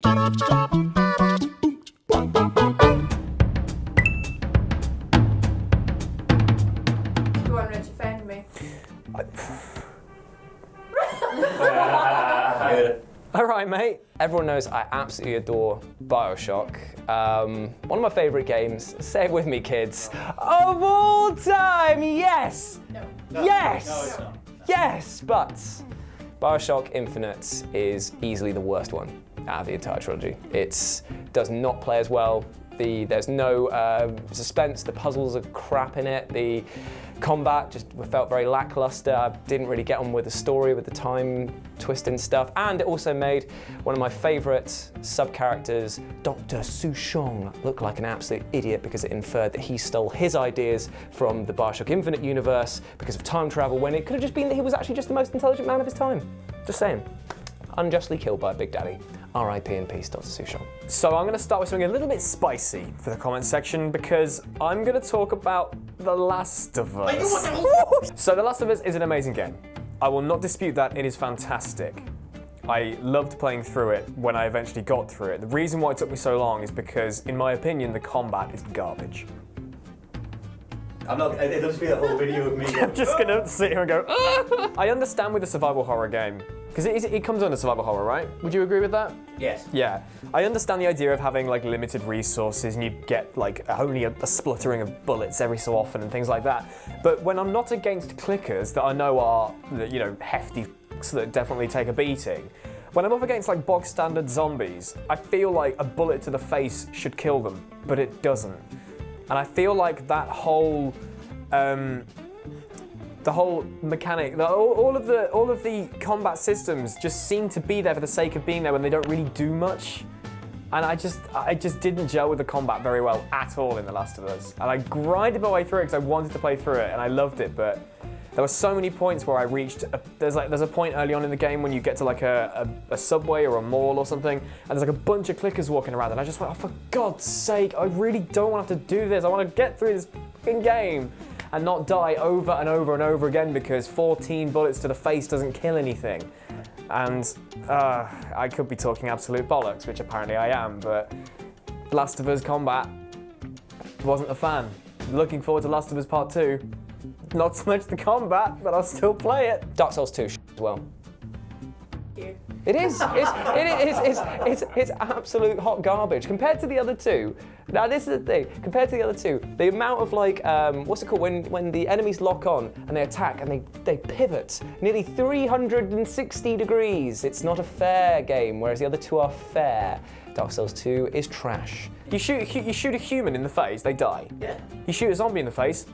Rich, offend me. All right, mate. Everyone knows I absolutely adore Bioshock. One of my favorite games. Say it with me, kids. Of all time, yes. No. Yes. No, it's not. No. Yes, but Bioshock Infinite is easily the worst one out of the entire trilogy. It does not play as well. There's no suspense. The puzzles are crap in it. The combat just felt very lackluster. I didn't really get on with the story, with the time twist and stuff. And it also made one of my favorite sub-characters, Dr. Sushong, look like an absolute idiot because it inferred that he stole his ideas from the Bioshock Infinite universe because of time travel, when it could have just been that he was actually just the most intelligent man of his time. Just saying. Unjustly killed by Big Daddy. R.I.P. in peace, Dr. Sushong. So I'm going to start with something a little bit spicy for the comment section because I'm going to talk about The Last of Us. So The Last of Us is an amazing game. I will not dispute that. It is fantastic. I loved playing through it when I eventually got through it. The reason why it took me so long is because, in my opinion, the combat is garbage. It does feel a whole video of me. I'm just going to sit here and go, ah! I understand with a survival horror game, because it comes under survival horror, right? Would you agree with that? Yes. Yeah. I understand the idea of having like limited resources and you get like only a spluttering of bullets every so often and things like that. But when I'm not against clickers that I know are, you know, hefty f***s that definitely take a beating, when I'm up against like bog standard zombies, I feel like a bullet to the face should kill them, but it doesn't. And I feel like that whole, the whole mechanic, all of the combat systems just seem to be there for the sake of being there when they don't really do much. And I just didn't gel with the combat very well at all in The Last of Us. And I grinded my way through it because I wanted to play through it and I loved it, but there were so many points where I reached, there's a point early on in the game when you get to like a subway or a mall or something, and there's like a bunch of clickers walking around, and I just went, oh, for God's sake, I really don't want to have to do this. I want to get through this fucking game and not die over and over and over again because 14 bullets to the face doesn't kill anything. And I could be talking absolute bollocks, which apparently I am, but Last of Us combat, wasn't a fan. Looking forward to Last of Us Part 2. Not so much the combat, but I'll still play it. Dark Souls 2 as well. You. It is. It's absolute hot garbage compared to the other two. Now this is the thing. Compared to the other two, the amount of like, what's it called when the enemies lock on and they attack and they pivot nearly 360 degrees. It's not a fair game, whereas the other two are fair. Dark Souls 2 is trash. You shoot a human in the face, they die. Yeah. You shoot a zombie in the face,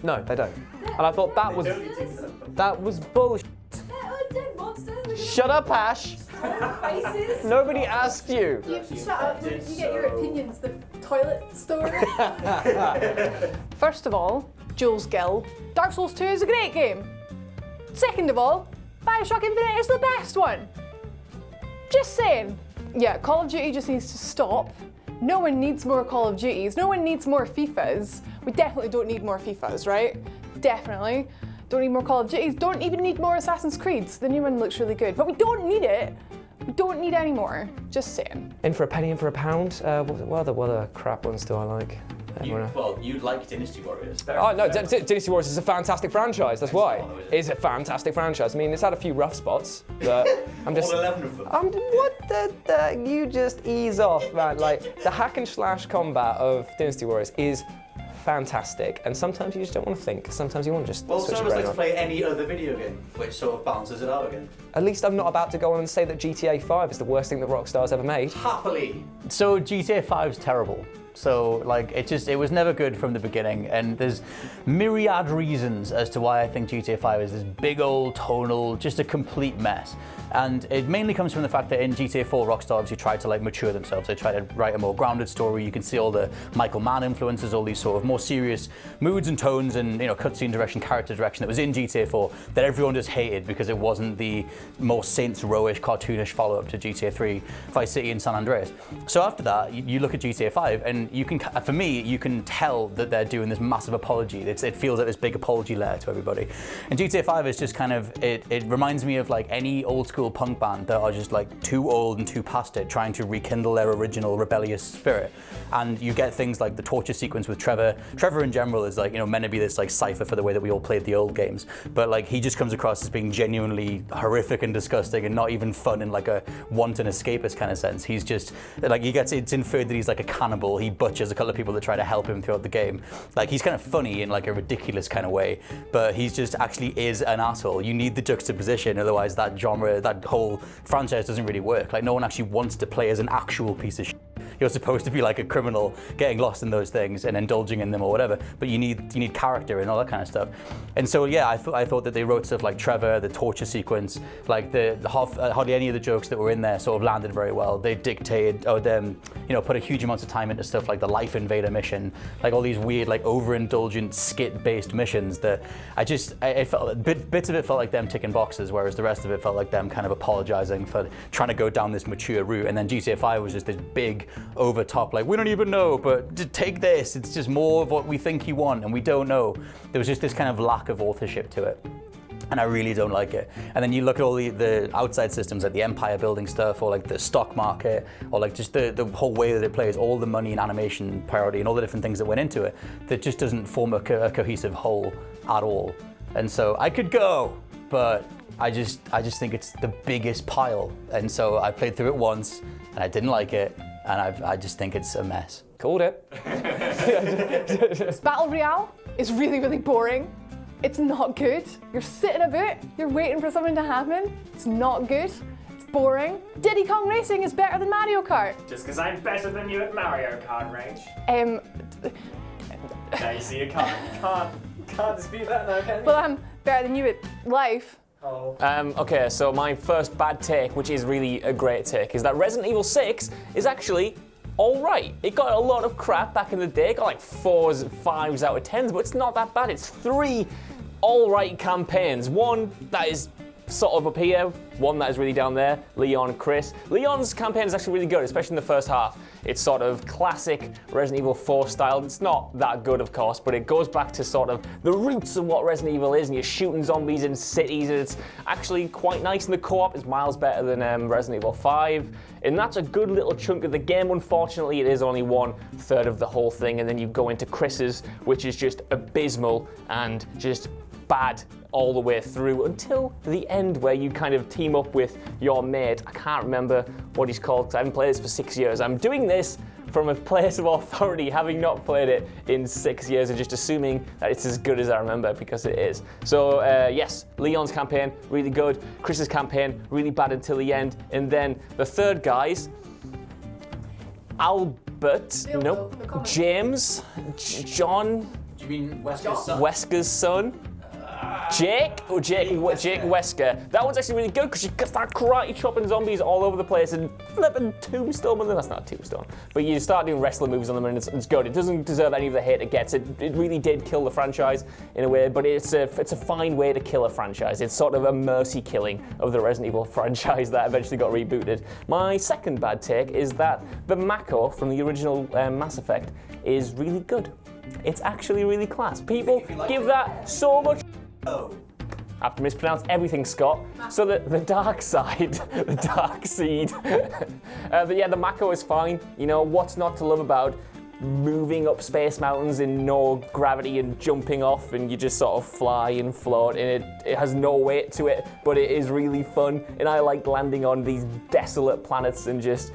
no, they don't. And I thought that was bullshit. Dead monsters. Shut up, Ash. Faces. Nobody asked you. You shut up. You get your opinions. The toilet story. First of all, Jules Gill, Dark Souls 2 is a great game. Second of all, Bioshock Infinite is the best one. Just saying. Yeah, Call of Duty just needs to stop. No one needs more Call of Duties. No one needs more FIFAs. We definitely don't need more FIFAs, right? Definitely. Don't need more Call of Duties. Don't even need more Assassin's Creeds. The new one looks really good, but we don't need it. We don't need any more. Just saying. In for a penny, in for a pound. What other crap ones do I like? You like Dynasty Warriors. Oh no, Dynasty Warriors is a fantastic franchise. That's why. It's a fantastic franchise. I mean, it's had a few rough spots, but I'm just. All 11 of them. What the? You just ease off, man. Like the hack and slash combat of Dynasty Warriors is fantastic, and sometimes you just don't want to think. Sometimes you want to just. Well, switch some your of us brain like to on. play any other video game, which sort of balances it out again. At least I'm not about to go on and say that GTA 5 is the worst thing that Rockstar's ever made. Happily. So GTA 5 is terrible. So like it was never good from the beginning, and there's myriad reasons as to why I think GTA 5 is this big old tonal, just a complete mess. And it mainly comes from the fact that in GTA 4, Rockstar obviously tried to like mature themselves. They tried to write a more grounded story. You can see all the Michael Mann influences, all these sort of more serious moods and tones and, you know, cutscene direction, character direction that was in GTA 4 that everyone just hated because it wasn't the more Saints Row-ish, cartoonish follow-up to GTA 3, Vice City and San Andreas. So after that, you look at GTA 5 and and you can, for me, you can tell that they're doing this massive apology. It feels like this big apology letter to everybody. And GTA 5 is just kind of, it reminds me of like any old school punk band that are just like too old and too past it, trying to rekindle their original rebellious spirit. And you get things like the torture sequence with Trevor. Trevor in general is like, meant to be this like cipher for the way that we all played the old games. But like he just comes across as being genuinely horrific and disgusting and not even fun in like a wanton escapist kind of sense. He's just like, it's inferred that he's like a cannibal. He butchers a couple of people that try to help him throughout the game. Like he's kind of funny in like a ridiculous kind of way, but he's just actually is an asshole. You need the juxtaposition, otherwise that genre, that whole franchise doesn't really work. Like no one actually wants to play as an actual piece of shit. You're supposed to be like a criminal getting lost in those things and indulging in them or whatever, but you need character and all that kind of stuff. And so yeah, I thought that they wrote stuff like Trevor, the torture sequence, like hardly any of the jokes that were in there sort of landed very well. They dictated put a huge amount of time into stuff like the Life Invader mission, like all these weird like overindulgent skit-based missions that it felt bits of it felt like them ticking boxes, whereas the rest of it felt like them kind of apologizing for trying to go down this mature route. And then GTA 5 was just this big over top, like we don't even know, but take this, it's just more of what we think you want and we don't know. There was just this kind of lack of authorship to it, and I really don't like it. And then you look at all the outside systems, like the empire building stuff, or like the stock market, or like just the whole way that it plays, all the money and animation priority and all the different things that went into it, that just doesn't form a cohesive whole at all. And so I could go, but I just think it's the biggest pile. And so I played through it once and I didn't like it, and I just think it's a mess. Called it. Battle Royale is really, really boring. It's not good. You're sitting about, you're waiting for something to happen. It's not good. It's boring. Diddy Kong Racing is better than Mario Kart. Just because I'm better than you at Mario Kart range. Now you see, you can't dispute that now, can you? Well, I'm better than you at life. Oh. Okay, so my first bad take, which is really a great take, is that Resident Evil 6 is actually alright. It got a lot of crap back in the day, it got like 4s, 5s out of 10s, but it's not that bad. It's 3 alright campaigns. One that is sort of up here, one that is really down there, Leon, Chris. Leon's campaign is actually really good, especially in the first half. It's sort of classic Resident Evil 4 style. It's not that good, of course, but it goes back to sort of the roots of what Resident Evil is, and you're shooting zombies in cities, and it's actually quite nice, and the co-op is miles better than Resident Evil 5, and that's a good little chunk of the game. Unfortunately, it is only 1/3 of the whole thing, and then you go into Chris's, which is just abysmal and just bad all the way through until the end, where you kind of team up with your mate. I can't remember what he's called because I haven't played this for 6 years. I'm doing this from a place of authority, having not played it in 6 years and just assuming that it's as good as I remember, because it is. So yes, Leon's campaign, really good. Chris's campaign, really bad until the end. And then the third guys, Albert, nope, James, John, Do you mean Wesker's son? Wesker's son. Jake Wesker. That one's actually really good because you can start karate chopping zombies all over the place and flipping tombstone them. That's not a tombstone, but you start doing wrestling moves on them and it's good. It doesn't deserve any of the hate it gets. It really did kill the franchise in a way, but it's a fine way to kill a franchise. It's sort of a mercy killing of the Resident Evil franchise that eventually got rebooted. My second bad take is that the Mako from the original Mass Effect is really good. It's actually really class. People give that so much. Oh. I've mispronounced everything, Scott. So the dark side, the dark seed. The Mako is fine. You know, what's not to love about moving up space mountains in no gravity and jumping off, and you just sort of fly and float, and it has no weight to it, but it is really fun. And I like landing on these desolate planets and just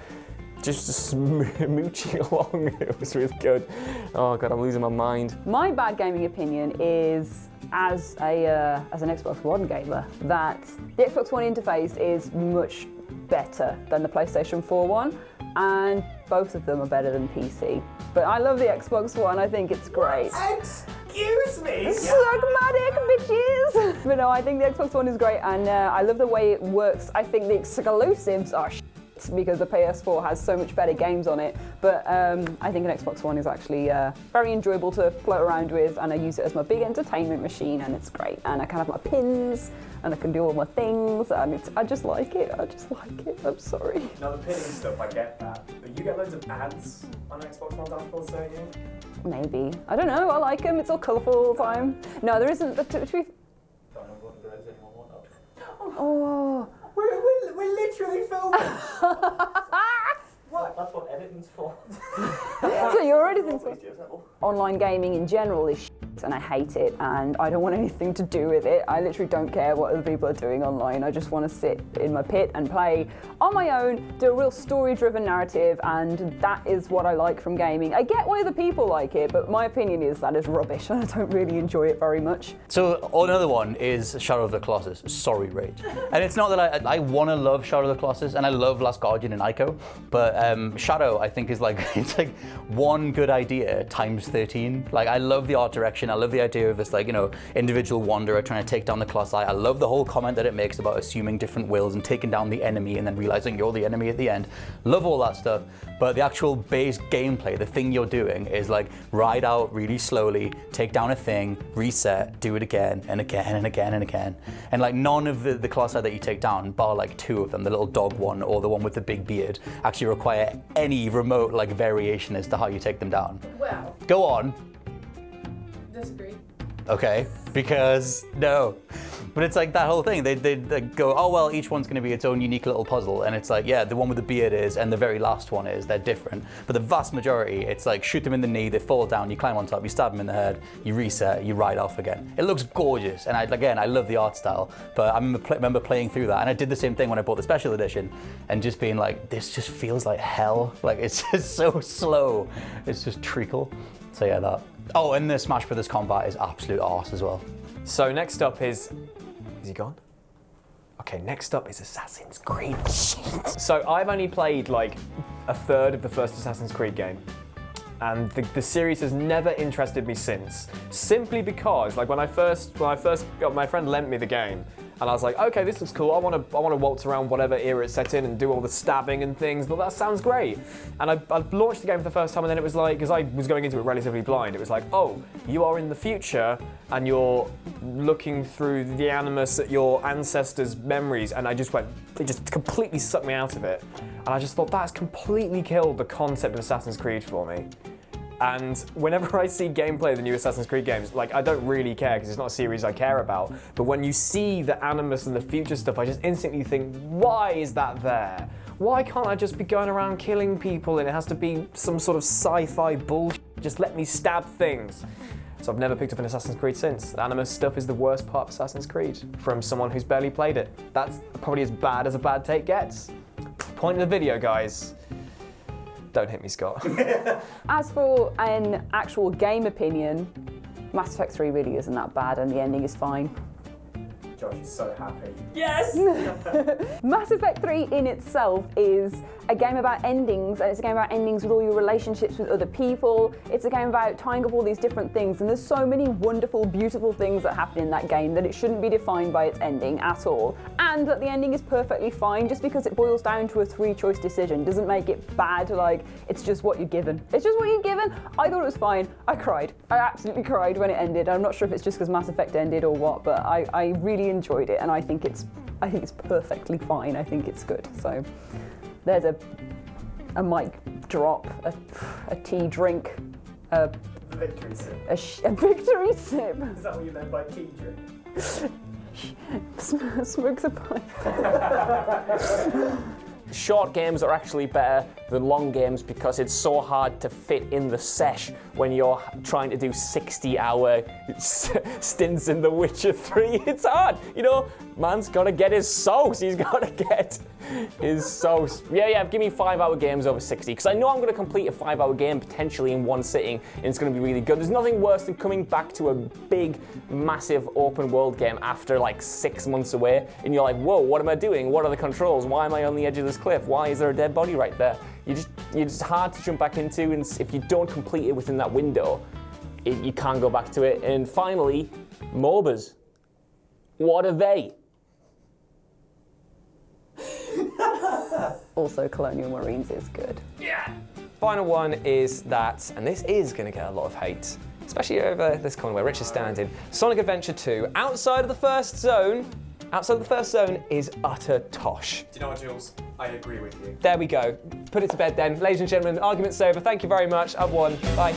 mooching along. It was really good. Oh God, I'm losing my mind. My bad gaming opinion is, as an Xbox One gamer, that the Xbox One interface is much better than the PlayStation 4 one, and both of them are better than PC. But I love the Xbox One, I think it's great. Excuse me? Suckmatic, bitches! But no, I think the Xbox One is great, and I love the way it works. I think the exclusives are shit. shit because the PS4 has so much better games on it. But I think an Xbox One is actually very enjoyable to float around with, and I use it as my big entertainment machine, and it's great. And I can have my pins, and I can do all my things, and I just like it. I'm sorry. Now the pinning stuff, I get that, but you get loads of ads on Xbox One dashboards, don't you? Maybe. I don't know. I like them. It's all colourful all the time. No, there isn't. Oh. We're literally filming. That's what editing's for. So you're already thinking online gaming in general is shit, and I hate it, and I don't want anything to do with it. I literally don't care what other people are doing online. I just want to sit in my pit and play on my own, do a real story-driven narrative, and that is what I like from gaming. I get why other people like it, but my opinion is that is rubbish, and I don't really enjoy it very much. So another one is Shadow of the Colossus. Sorry, Rage. And it's not that I want to love Shadow of the Colossus, and I love Last Guardian and Ico, but Shadow, I think, is like, it's like one good idea times 13. Like, I love the art direction. I love the idea of this, like, you know, individual wanderer trying to take down the Colossi. I love the whole comment that it makes about assuming different wills and taking down the enemy and then realizing you're the enemy at the end. Love all that stuff. But the actual base gameplay, the thing you're doing is like ride out really slowly, take down a thing, reset, do it again and again and again and again. And like none of the Colossi that you take down, bar like two of them, the little dog one or the one with the big beard, actually require any remote like variation as to how you take them down. Well, Go on. disagree. Okay, because no. But it's like that whole thing. They go, oh, well, each one's going to be its own unique little puzzle. And it's like, yeah, the one with the beard is, and the very last one is, they're different. But the vast majority, it's like shoot them in the knee, they fall down, you climb on top, you stab them in the head, you reset, you ride off again. It looks gorgeous. And I love the art style. But I remember playing through that. And I did the same thing when I bought the special edition and just being like, this just feels like hell. Like, it's just so slow. It's just treacle. So yeah, that. Oh, and the Smash Brothers combat is absolute arse as well. So next up is he gone? Okay, next up is Assassin's Creed. So I've only played like a third of the first Assassin's Creed game. And the series has never interested me since. Simply because, like when I first got, my friend lent me the game, and I was like, okay, this looks cool. I want to waltz around whatever era it's set in and do all the stabbing and things. But that sounds great. And I launched the game for the first time, and then it was like, because I was going into it relatively blind, it was like, oh, you are in the future, and you're looking through the animus at your ancestors' memories, and it just completely sucked me out of it. And I just thought that's completely killed the concept of Assassin's Creed for me. And whenever I see gameplay of the new Assassin's Creed games, like I don't really care because it's not a series I care about. But when you see the animus and the future stuff, I just instantly think, why is that there? Why can't I just be going around killing people and it has to be some sort of sci-fi bullshit? Just let me stab things. So I've never picked up an Assassin's Creed since. The animus stuff is the worst part of Assassin's Creed, from someone who's barely played it. That's probably as bad as a bad take gets. Point of the video, guys. Don't hit me, Scott. As for an actual game opinion, Mass Effect 3 really isn't that bad, and the ending is fine. Josh is so happy. Yes! Mass Effect 3 in itself is a game about endings, and it's a game about endings with all your relationships with other people. It's a game about tying up all these different things, and there's so many wonderful, beautiful things that happen in that game that it shouldn't be defined by its ending at all. And that the ending is perfectly fine. Just because it boils down to a 3-choice decision doesn't make it bad. Like, it's just what you're given. It's just what you're given. I thought it was fine. I cried. I absolutely cried when it ended. I'm not sure if it's just because Mass Effect ended or what, but I really enjoyed it, and I think it's perfectly fine. I think it's good. So there's a mic drop, a tea drink, a Victory sip. a victory sip. Is that what you meant by tea drink? Smoke the pipe. Short games are actually better than long games because it's so hard to fit in the sesh when you're trying to do 60-hour stints in The Witcher 3. It's hard, you know. Man's got to get his sauce. He's got to get his sauce. Yeah, give me 5-hour games over 60 because I know I'm going to complete a 5-hour game potentially in one sitting and it's going to be really good. There's nothing worse than coming back to a big, massive open world game after like 6 months away and you're like, whoa, what am I doing? What are the controls? Why am I on the edge of this cliff? Why is there a dead body right there? You're just hard to jump back into, and if you don't complete it within that window, you can't go back to it. And finally, MOBAs. What are they? also Colonial Marines is good. Final one is that, and this is going to get a lot of hate, especially over this corner where Rich is standing, Sonic Adventure 2, outside of the first zone is utter tosh. Do you know what, Jules? I agree with you. There we go. Put it to bed then. Ladies and gentlemen, argument's over. Thank you very much. I've won. Bye.